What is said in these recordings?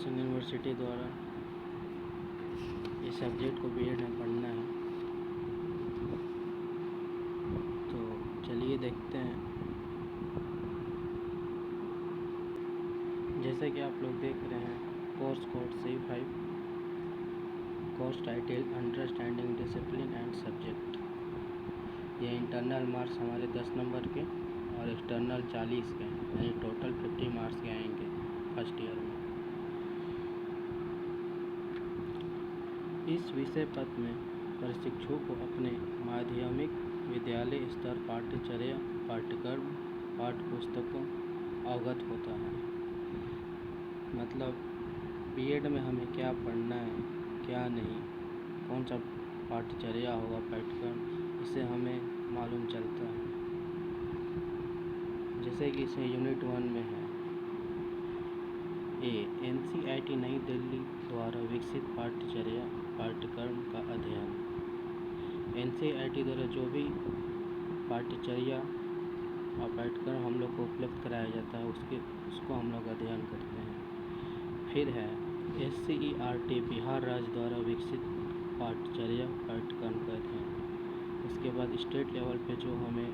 Education university द्वारा इस subject को बीएड में पढ़ना है। तो चलिए देखते हैं। जैसे कि आप लोग देख रहे हैं, course code C5, course title understanding discipline and subject. ये इंटरनल मार्क्स हमारे 10 नंबर के और एक्सटर्नल 40 के, यानी टोटल 50 मार्क्स के आएंगे फर्स्ट ईयर में। इस विषय पत्र में प्रशिक्षु को अपने माध्यमिक विद्यालय स्तर पाठ्यचर्या, पाठ्यक्रम, पाठ्यपुस्तकों अवगत होता है। मतलब बीएड में हमें क्या पढ़ना है, क्या नहीं, कौन सा पाठ्यचर्या होगा, पाठ्यक्रम, इससे हमें मालूम चलता है। जैसे कि इसे यूनिट 1 में है NCERT नई दिल्ली द्वारा विकसित पाठ्यचर्या पाठ्यक्रम का अध्ययन। NCERT द्वारा जो भी पाठ्यचर्या और पाठ्यक्रम हम लोग को उपलब्ध कराया जाता है उसको हम लोग अध्ययन करते हैं। फिर है SCERT बिहार राज्य द्वारा विकसित पाठ्यचर्या पाठ्यक्रम का अध्ययन। उसके बाद स्टेट लेवल पे जो हमें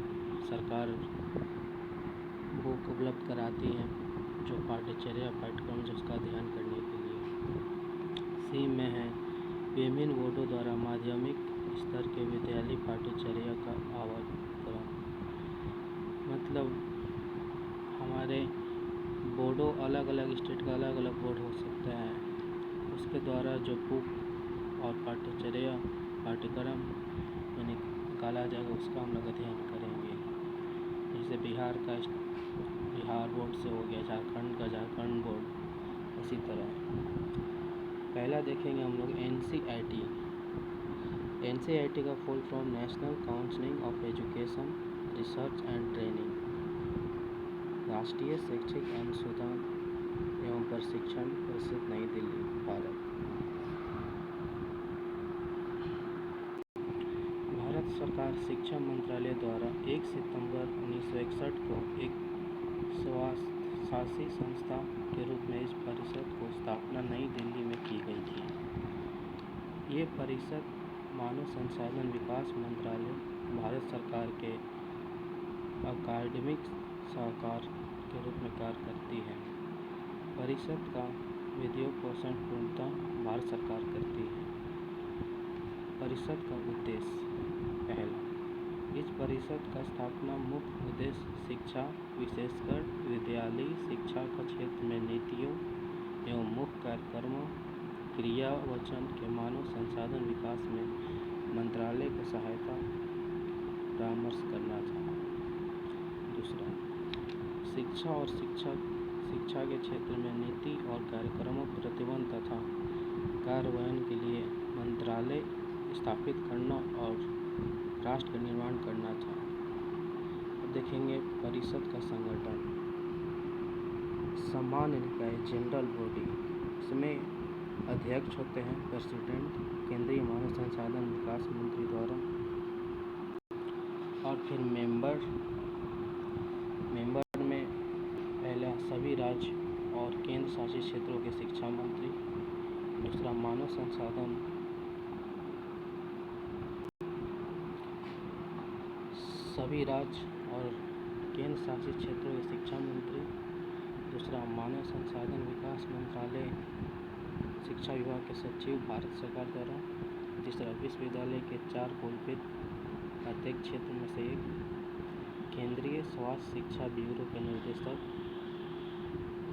सरकार बुक उपलब्ध कराती है, जो पाठ्यचर्या पाठ्यक्रम जिसका अध्ययन करने के लिए। सी में है विभिन्न बोर्डों द्वारा माध्यमिक स्तर के विद्यालय पाठ्यचर्या का आवर्तन। मतलब हमारे बोर्डों अलग अलग स्टेट का अलग अलग बोर्ड हो सकता है, उसके द्वारा जो बुक और पाठ्यचर्या पाठ्यक्रम यानी निकाला जाएगा उसका हम लोग अध्ययन करेंगे। जैसे बिहार का बिहार बोर्ड से हो गया, झारखंड का झारखंड बोर्ड, इसी तरह। पहला देखेंगे हम लोग NCERT। NCERT का full form national council of education research and training, राष्ट्रीय शैक्षिक अनुसंधान एवं प्रशिक्षण परिषद नई दिल्ली, भारत। भारत सरकार शिक्षा मंत्रालय द्वारा 1 सितंबर 1961 को एक स्वशासी संस्था के रूप में इस परिषद को स्थापना नई दिल्ली में की गई थी। ये परिषद मानव संसाधन विकास मंत्रालय, भारत सरकार के अकादमिक सलाहकार के रूप में कार्य करती है। परिषद का वित्तीय पोषण पूर्णतः भारत सरकार करती है। परिषद का उद्देश्य। पहला, इस परिषद का स्थापना मुख्य उद्देश्य शिक्षा, विशेषकर विद्यालयी शिक्षा का क्षेत्र में नीतियों एवं मुख्य कार्यक्रमों, क्रियावचन के मानव संसाधन विकास में मंत्रालय को सहायता परामर्श करना था। दूसरा, शिक्षा और शिक्षा के क्षेत्र में नीति और कार्यक्रमों प्रतिबंध तथा कार्यान्वयन के लिए मंत्रालय स्थापित करना और राष्ट्र का निर्माण करना था। अब देखेंगे परिषद का संगठन। सामान्य निकाय जनरल बॉडी, इसमें अध्यक्ष होते हैं प्रेसिडेंट, केंद्रीय मानव संसाधन विकास मंत्री द्वारा। और फिर मेंबर में पहला सभी राज्य और केंद्र शासित क्षेत्रों के शिक्षा मंत्री। दूसरा मानव संसाधन सभी राज्य और केंद्र शासित क्षेत्रों के शिक्षा मंत्री। दूसरा मानव संसाधन विकास मंत्रालय, शिक्षा विभाग के सचिव, भारत सरकार द्वारा। तीसरा विश्वविद्यालय के 4 कुलपति, प्रत्येक क्षेत्र में से एक। केंद्रीय स्वास्थ्य शिक्षा ब्यूरो के निर्देशक,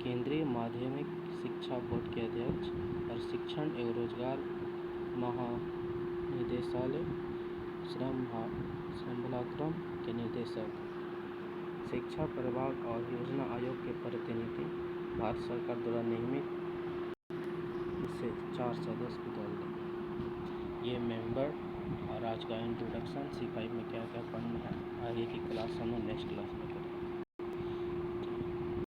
केंद्रीय माध्यमिक शिक्षा बोर्ड के अध्यक्ष, प्रशिक्षण एवं रोजगार महानिदेशालय, श्रृंखलाक्रम के निर्देशक, शिक्षा प्रभाग और योजना आयोग के प्रतिनिधि, भारत सरकार द्वारा नियमित से 4 सदस्य दल। ये मेंबर और आज का इंट्रोडक्शन C5 में क्या क्या पढ़ना है आगे की क्लास हम नेक्स्ट क्लास में